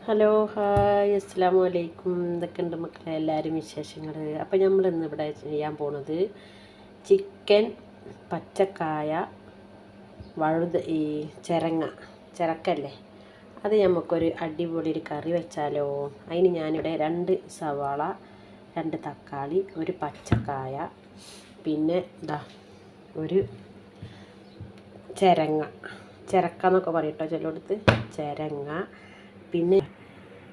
Hello hi അസ്സലാമു അലൈക്കും. എന്തൊക്കെയുണ്ട് മക്കളെ എല്ലാവരും വിശേഷങ്ങൾ? അപ്പോൾ നമ്മൾ ഇന്നിവിടെ ചെയ്യാൻ പോണത് ചിക്കൻ പച്ചക്കായ ഈ ചിരക്കല്ലേ, അത് നമുക്കൊരു അടിപൊളി ഒരു കറി വെച്ചാലോ. അതിന് ഞാനിവിടെ 2 സവാള, 2 തക്കാളി, ഒരു പച്ചക്കായ, പിന്നെ ഒരു ചിരക്ക എന്നൊക്കെ പറയട്ടോ ചിലയിടത്ത്, ചിരങ്ങ, പിന്നെ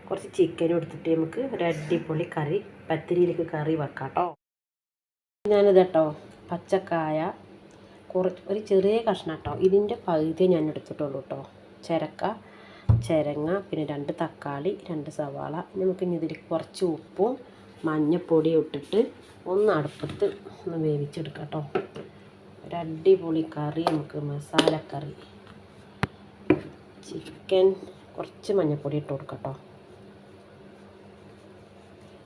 കുറച്ച് ചിക്കനും എടുത്തിട്ട് നമുക്ക് ഒരു അടിപൊളി കറി പത്തിരിയിലേക്ക് കറി വെക്കാം കേട്ടോ. ഞാനിത് കേട്ടോ പച്ചക്കായ ഒരു ചെറിയ കഷ്ണം കേട്ടോ, ഇതിൻ്റെ പകുതി ഞാൻ എടുത്തിട്ടുള്ളൂ കേട്ടോ. ചിരങ്ങ, പിന്നെ 2 തക്കാളി, 2 സവാള. നമുക്ക് ഇനി ഇതിലേക്ക് കുറച്ച് ഉപ്പും മഞ്ഞൾപ്പൊടിയും ഇട്ടിട്ട് ഒന്ന് അടുപ്പത്ത് ഒന്ന് വേവിച്ചെടുക്കാം കേട്ടോ. ഒരു അടിപൊളി കറി നമുക്ക്, മസാലക്കറി. ചിക്കൻ കുറച്ച് മഞ്ഞൾപ്പൊടി ഇട്ട് കൊടുക്കാം കേട്ടോ.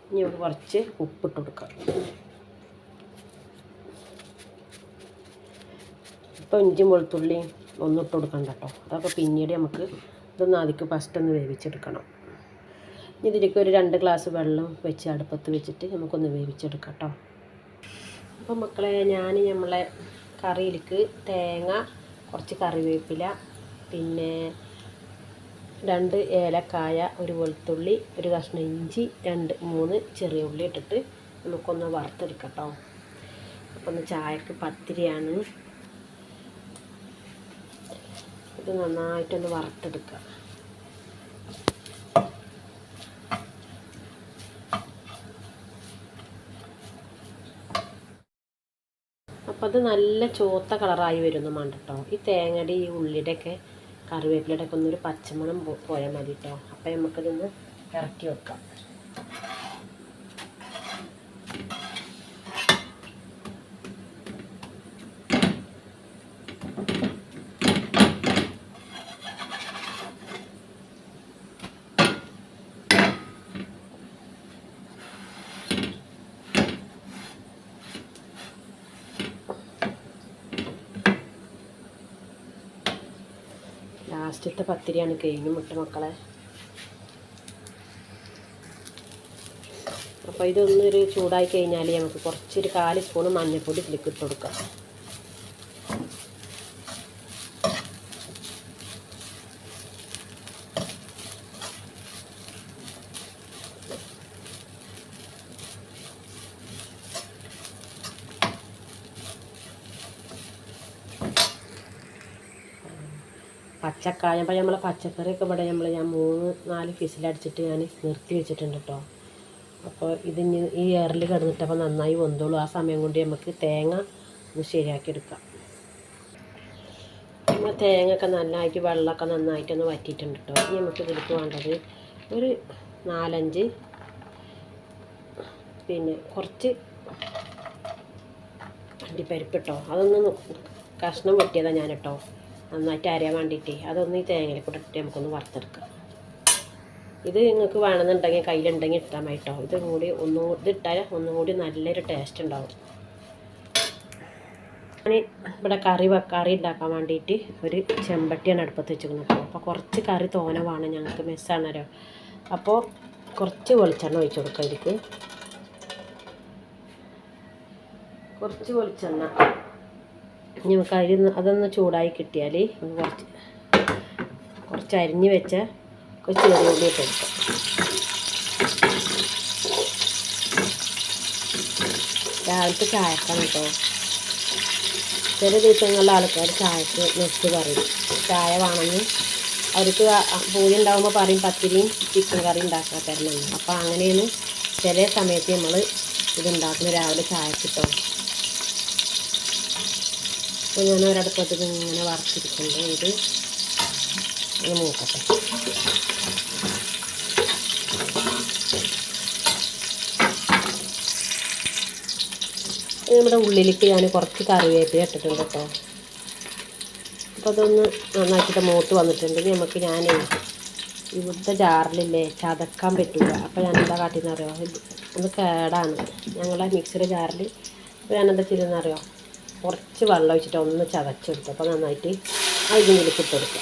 ഇനി നമുക്ക് കുറച്ച് ഉപ്പിട്ട് കൊടുക്കാം. ഇപ്പോൾ ഇഞ്ചിയും വെളുത്തുള്ളിയും ഒന്നും ഇട്ട് കൊടുക്കണ്ട കേട്ടോ, അതൊക്കെ പിന്നീട് നമുക്ക് ഇതൊന്ന് ആദ്യം ഫസ്റ്റ് ഒന്ന് വേവിച്ചെടുക്കണം. ഇനി ഇതിലേക്ക് ഒരു 2 ഗ്ലാസ് വെള്ളം വെച്ച് അടുപ്പത്ത് വെച്ചിട്ട് നമുക്കൊന്ന് വേവിച്ചെടുക്കാം കേട്ടോ. അപ്പോൾ മക്കളെ, നമ്മളെ കറിയിലേക്ക് തേങ്ങ, കുറച്ച് കറിവേപ്പില, പിന്നെ 2 ഏലക്കായ, ഒരു വെളുത്തുള്ളി, ഒരു കഷ്ണം ഇഞ്ചി, 2-3 ചെറിയ ഉള്ളി ഇട്ടിട്ട് നമുക്കൊന്ന് വറുത്തെടുക്കാം കേട്ടോ. അപ്പോൾ ഒന്ന് ചായക്ക് പത്തിരിയാണ്, ഇത് നന്നായിട്ടൊന്ന് വറുത്തെടുക്കുക. അപ്പോൾ അത് നല്ല ചുവത്ത കളറായി വരുന്നു വേണ്ട കേട്ടോ. ഈ തേങ്ങയുടെ ഈ ഉള്ളിയുടെയൊക്കെ കറിവേപ്പിലയുടെ ഒക്കെ ഒന്നൊരു പച്ചമണം പോയാൽ മതി കേട്ടോ. അപ്പോൾ നമുക്കതൊന്ന് ഇറക്കി വെക്കാം. ലാസ്റ്റത്തെ പത്തിരിയാണ് കഴിഞ്ഞു മുട്ട മക്കളെ. അപ്പോൾ ഇതൊന്നൊരു ചൂടായി കഴിഞ്ഞാൽ നമുക്ക് കുറച്ചൊരു 1/4 സ്പൂൺ മഞ്ഞൾപ്പൊടി ഇതിലേക്ക് ഇട്ട് കൊടുക്കാം. പച്ചക്കായ, അപ്പോൾ നമ്മളെ പച്ചക്കറിയൊക്കെ ഇവിടെ ഞാൻ 3-4 ഫിസിലടിച്ചിട്ട് ഞാൻ നിർത്തി വെച്ചിട്ടുണ്ട് കേട്ടോ. അപ്പോൾ ഇതിന് ഈ എയറിൽ കിടന്നിട്ട് അപ്പോൾ നന്നായി വെന്തോളൂ. ആ സമയം കൊണ്ട് നമുക്ക് തേങ്ങ ഒന്ന് ശരിയാക്കിയെടുക്കാം. നമ്മൾ തേങ്ങയൊക്കെ നന്നായിട്ട് വെള്ളമൊക്കെ നന്നായിട്ടൊന്ന് വറ്റിയിട്ടുണ്ട് കേട്ടോ. ഇനി നമുക്ക് ഇതിലേക്ക് വേണ്ടത് ഒരു 4-5 പിന്നെ കുറച്ച് അണ്ടിപ്പരിപ്പ് കേട്ടോ. അതൊന്ന് കഷ്ണം വെട്ടിയതാണ് ഞാൻ കേട്ടോ, നന്നായിട്ട് അരയാൻ വേണ്ടിയിട്ട്. അതൊന്ന് ഈ തേങ്ങയിൽ കൂടെ ഇട്ട് നമുക്കൊന്ന് വറുത്തെടുക്കാം. ഇത് നിങ്ങൾക്ക് വേണമെന്നുണ്ടെങ്കിൽ കയ്യിലുണ്ടെങ്കിൽ ഇട്ടാൽ മതി കേട്ടോ. ഇതിട്ടാൽ ഒന്നും കൂടി നല്ലൊരു ടേസ്റ്റ് ഉണ്ടാവും. ഞാൻ ഇവിടെ കറി ഉണ്ടാക്കാൻ വേണ്ടിയിട്ട് ഒരു ചെമ്പട്ടിയാണ് അടുപ്പത്ത് വെച്ചിരിക്കുന്നത് കേട്ടോ. അപ്പോൾ കുറച്ച് കറി തോനവാണ് ഞങ്ങൾക്ക്, മെസ്സാണല്ലോ. അപ്പോൾ കുറച്ച് വെളിച്ചെണ്ണ ഒഴിച്ച് കൊടുക്കുക. ഇതിലേക്ക് കുറച്ച് വെളിച്ചെണ്ണ. നമുക്ക് അതൊന്ന് ചൂടായി കിട്ടിയാൽ കുറച്ച് അരിഞ്ഞ് വെച്ച ചെറിയ ഉള്ളി ഇട്ട് കൊടുക്കാം. രാവിലത്തെ ചായക്കാണ് കേട്ടോ. ചില ദിവസങ്ങളിൽ ആൾക്കാർ ചായക്ക് നെറ്റ് പറയും, ചായ വേണമെന്ന്. അവർക്ക് പൂരി ഉണ്ടാകുമ്പോൾ പറയും പത്തിരിയും ചിക്കൻ കറി ഉണ്ടാക്കാൻ തരണം. അപ്പോൾ അങ്ങനെയാണ് ചില സമയത്ത് നമ്മൾ ഇതുണ്ടാക്കുന്ന രാവിലെ ചായക്ക് കേട്ടോ. അപ്പോൾ ഞാൻ ഒരടുപ്പത്ത് ഇങ്ങനെ വറുത്തിരിക്കുന്നുണ്ട്. ഇത് ഒന്ന് മൂക്കട്ടെ. നമ്മുടെ ഉള്ളിലേക്ക് ഞാൻ കുറച്ച് കറിവേപ്പില ഇട്ടിട്ടുണ്ട് കേട്ടോ. അപ്പോൾ അതൊന്ന് നന്നാക്കിയിട്ട് മൂത്ത് വന്നിട്ടുണ്ടെങ്കിൽ നമുക്ക് ഇവിടുത്തെ ജാറിലില്ലേ ചതക്കാൻ പറ്റില്ല. അപ്പോൾ ഞാൻ എന്താ കാട്ടിയെന്നറിയോ, ഒന്ന് കേടാണ് ഞങ്ങളെ മിക്സിയുടെ ജാറിൽ. അപ്പോൾ ഞാനെന്താ ചെയ്തെന്നറിയോ, കുറച്ച് വെള്ളം ഒഴിച്ചിട്ട് ഒന്ന് ചതച്ചെടുത്തു. അപ്പോൾ നന്നായിട്ട് ഇതിലേക്ക് ഇട്ട് കൊടുക്കുക.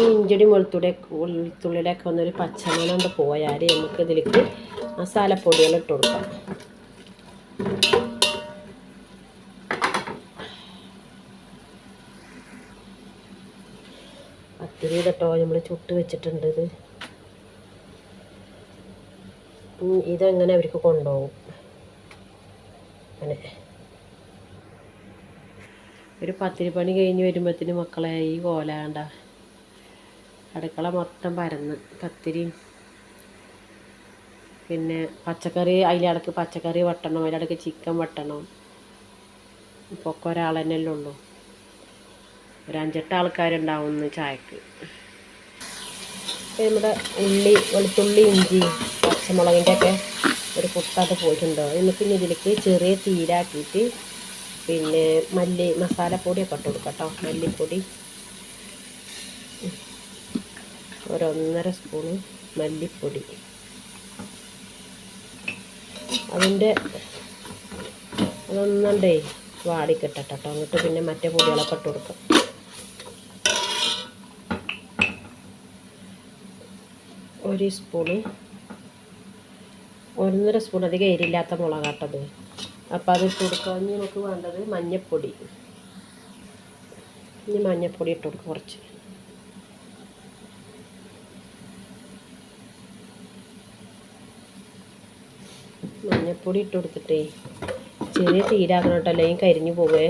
ഇഞ്ചിയും വെളുത്തുള്ളിയുടെ ഒക്കെ ഒന്നൊരു പച്ചമണം കൊണ്ട് പോയാൽ നമുക്ക് ഇതിലേക്ക് മസാലപ്പൊടികൾ ഇട്ട് കൊടുക്കാം. പത്തിരി കേട്ടോ നമ്മൾ ചുട്ട് വെച്ചിട്ടുണ്ട്. ഇതെങ്ങനെ അവർക്ക് കൊണ്ടുപോകും. അങ്ങനെ ഒരു പത്തിരി പണി കഴിഞ്ഞ് വരുമ്പോഴത്തേന് മക്കളെ ഈ കോല കണ്ട അടുക്കള മൊത്തം പരന്ന് പത്തിരിയും പിന്നെ പച്ചക്കറി അതിലടക്ക് പച്ചക്കറി വെട്ടണം, അതിലടക്ക് ചിക്കൻ വെട്ടണം. ഇപ്പോൾ ഒക്കെ ഒരാൾ തന്നെയല്ലേ ഉള്ളൂ. ഒരു 5-8 ആൾക്കാരുണ്ടാവുന്നു ചായക്ക്. നമ്മുടെ ഉള്ളി, വെളുത്തുള്ളി, ഇഞ്ചി, പച്ചമുളകിൻ്റെ ഒക്കെ ഒരു കുത്താട്ട് പോയിട്ടുണ്ടോ. നമുക്ക് ഇനി ഇതിലേക്ക് ചെറിയ തീരാക്കിയിട്ട് പിന്നെ മസാലപ്പൊടിയൊക്കെ ഇട്ട് കൊടുക്കാം കേട്ടോ. മല്ലിപ്പൊടി 1.5 സ്പൂണ് മല്ലിപ്പൊടി. അതൊന്നുണ്ടേ വാടിക്കിട്ടട്ടോ. എന്നിട്ട് പിന്നെ മറ്റേ പൊടികളൊക്കെ ഇട്ട് കൊടുക്കാം. ഒരു സ്പൂണ് 1.5 സ്പൂൺ അധികം എരില്ലാത്ത മുളകാട്ടത്. അപ്പോൾ അത് ഇട്ട് കൊടുക്കാം. ഇനി നമുക്ക് വേണ്ടത് മഞ്ഞൾപ്പൊടി. ഇനി മഞ്ഞൾപ്പൊടി ഇട്ട് കൊടുക്കാം കുറച്ച്. മഞ്ഞൾപ്പൊടി ഇട്ട് കൊടുത്തിട്ടേ ചെറിയ തീരാക്കണം കേട്ടോ, അല്ലെങ്കിൽ കരിഞ്ഞു പോവേ.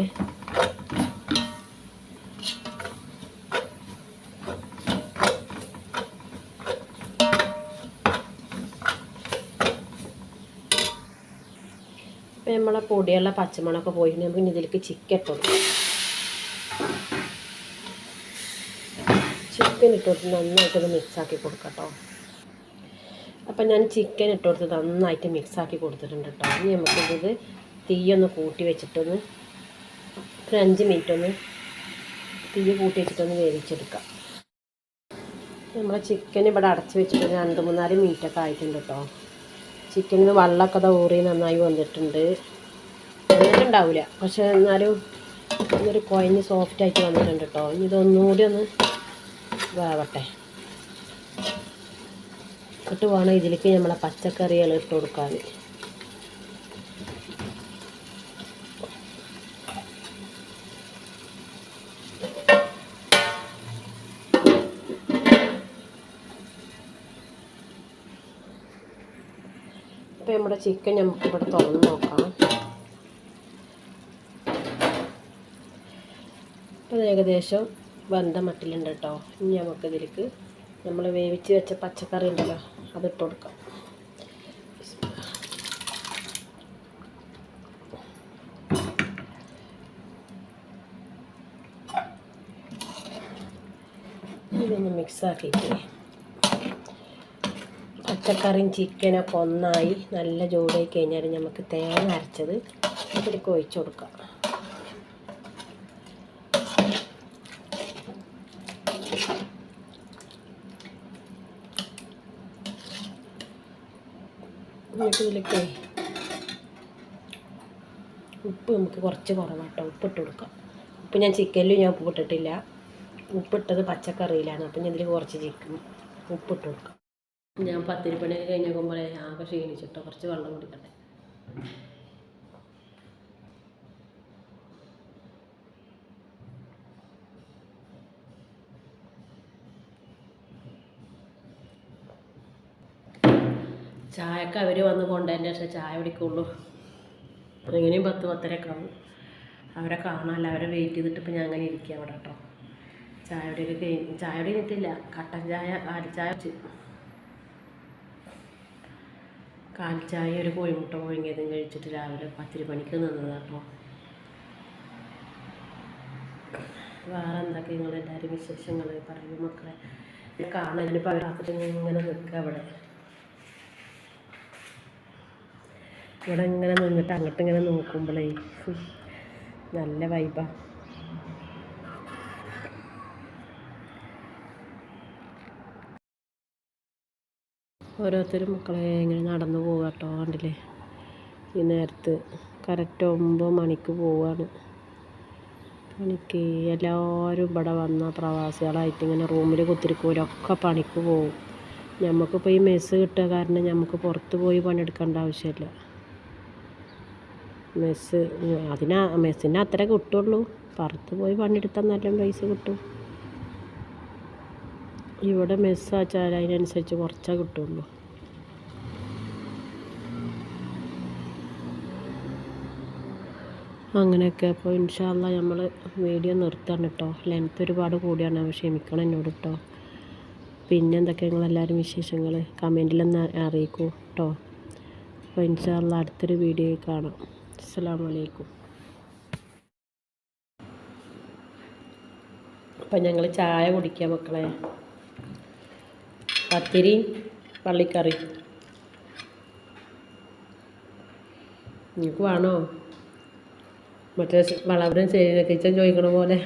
അപ്പം നമ്മളെ പൊടിയുള്ള പച്ചമണമൊക്കെ പോയിട്ട് നമുക്ക് ഇനി ഇതിലേക്ക് ചിക്കൻ ഇട്ട് കൊടുക്കാം. ചിക്കൻ ഇട്ട് കൊടുത്ത് നന്നായിട്ടൊന്ന് മിക്സാക്കി കൊടുക്കാം കേട്ടോ. അപ്പം ഞാൻ ചിക്കൻ ഇട്ട് കൊടുത്ത് നന്നായിട്ട് മിക്സാക്കി കൊടുത്തിട്ടുണ്ട് കേട്ടോ. ഇനി നമുക്കിത് തീയൊന്ന് കൂട്ടി വെച്ചിട്ടൊന്ന് ഒരു 5 മിനിറ്റ് ഒന്ന് തീ കൂട്ടി വെച്ചിട്ടൊന്ന് വേവിച്ചെടുക്കാം. നമ്മളെ ചിക്കൻ ഇവിടെ അടച്ച് വെച്ചിട്ട് 2-3 മിനിറ്റൊക്കെ ആയിട്ടുണ്ട് കേട്ടോ. ചിക്കനിൽ വെള്ളമൊക്കെ ഊറി നന്നായി വന്നിട്ടുണ്ട്. ഉണ്ടാവില്ല, പക്ഷെ എന്നാലും ഇതൊരു കുഴഞ്ഞ് സോഫ്റ്റായിട്ട് വന്നിട്ടുണ്ട് കേട്ടോ. ഇനി ഇതൊന്നുകൂടി ഒന്ന് വേവട്ടെ. ഇട്ട് വേണം ഇതിലേക്ക് നമ്മളെ പച്ചക്കറികൾ ഇട്ട് കൊടുക്കാൻ. അപ്പോൾ നമ്മുടെ ചിക്കൻ നമുക്ക് ഇവിടെ തുറന്ന് നോക്കാം. അപ്പോൾ ഏകദേശം വെന്ത മട്ടിലുണ്ട് കേട്ടോ. ഇനി നമുക്കിതിലേക്ക് നമ്മൾ വേവിച്ച് വെച്ച പച്ചക്കറി ഉണ്ടല്ലോ അതിട്ട് കൊടുക്കാം. ഇതൊന്ന് മിക്സാക്കിയിട്ട് പച്ചക്കറിയും ചിക്കനൊക്കെ ഒന്നായി നല്ല ചൂടായി കഴിഞ്ഞാൽ നമുക്ക് തേങ്ങ അരച്ചത് ഇതിലേക്ക് ഒഴിച്ച് കൊടുക്കാം. എന്നിട്ട് ഇതിലേക്ക് ഉപ്പ് നമുക്ക് കുറച്ച് കുറവാട്ടോ. ഉപ്പിട്ട് കൊടുക്കാം. ഉപ്പ് ഞാൻ ചിക്കനിലും ഞാൻ ഉപ്പിട്ടിട്ടില്ല. ഉപ്പിട്ടത് പച്ചക്കറിയിലാണ്. അപ്പം ഞാൻ ഇതിൽ കുറച്ച് ഉപ്പിട്ട് കൊടുക്കാം. ഞാൻ പത്തിരി പണിയൊക്കെ കഴിഞ്ഞ് നോക്കുമ്പോൾ ആകെ ക്ഷീണിച്ചിട്ടോ. കുറച്ച് വെള്ളം കുടിക്കട്ടെ. ചായക്ക് അവർ വന്ന് കൊണ്ടുതന്നെ പക്ഷേ ചായ കുടിക്കുള്ളൂ. എങ്ങനെയും 10-10:30 ആവും. അവരെ കാണാമല്ല, അവരെ വെയിറ്റ് ചെയ്തിട്ട് ഇപ്പം ഞാൻ അങ്ങനെ ഇരിക്കുക അവിടെ കേട്ടോ. ചായ കഴിഞ്ഞിട്ടില്ല. കട്ടൻ ചായ, കാൽച്ചായ ഒരു കോഴിമുട്ട പുഴുങ്ങിയതും കഴിച്ചിട്ട് രാവിലെ പത്തിരി പണിക്ക് നിന്നത് കേട്ടോ. വേറെ എന്തൊക്കെ നിങ്ങളെല്ലാവരും വിശേഷങ്ങൾ പറയും മക്കളെ. കാണാൻ പകരാത്തിട്ട് ഇങ്ങനെ നിൽക്കുക ഇവിടെ ഇങ്ങനെ നിന്നിട്ട് അങ്ങോട്ടിങ്ങനെ നോക്കുമ്പോഴേ നല്ല വൈബാണ്. ഓരോരുത്തരും മക്കളെ ഇങ്ങനെ നടന്നു പോവുക കേട്ടോ. കണ്ടില്ലേ, ഈ നേരത്ത് കറക്റ്റ് 9 മണിക്ക് പോവാണ്. പണിക്ക് എല്ലാവരും ഇവിടെ വന്ന പ്രവാസികളായിട്ട് ഇങ്ങനെ റൂമിൽ കുത്തിരിക്കൂലൊക്കെ പണിക്ക് പോകും. നമുക്കിപ്പോൾ ഈ മെസ്സ് കിട്ടുക കാരണം നമുക്ക് പുറത്ത് പോയി പണിയെടുക്കേണ്ട ആവശ്യമില്ല. മെസ്സിന് അത്ര കിട്ടുള്ളൂ. പുറത്ത് പോയി പണിയെടുത്താൽ നല്ല പൈസ കിട്ടും. ഇവിടെ മെസ്സ് വെച്ചാൽ അതിനനുസരിച്ച് കുറച്ചേ കിട്ടുള്ളൂ. അങ്ങനെയൊക്കെ. അപ്പോൾ ഇൻഷാ അല്ലാഹ് നമ്മൾ വീഡിയോ നിർത്തണം കേട്ടോ. ലെങ്ത്ത് ഒരുപാട് കൂടിയാണ്, ക്ഷമിക്കണം എന്നോട് കേട്ടോ. പിന്നെ എന്തൊക്കെ നിങ്ങളെല്ലാവരും വിശേഷങ്ങൾ കമൻറ്റിലൊന്ന് അറിയിക്കൂ കേട്ടോ. അപ്പോൾ ഇൻഷാ അല്ലാഹ് അടുത്തൊരു വീഡിയോയിൽ കാണാം. അസ്സലാമു അലൈക്കും. അപ്പം ഞങ്ങൾ ചായ കുടിക്കാം മക്കളെ. പത്തിരി പള്ളിക്കറി നിങ്ങൾക്ക് വേണോ? മറ്റേ വളവരും ശരി കിച്ചൻ ചോദിക്കണ പോലെ.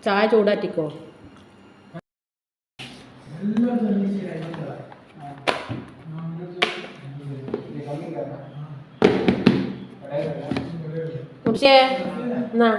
ചായ ചൂടാറ്റിക്കോ. കുടിച്ചേ എന്നാ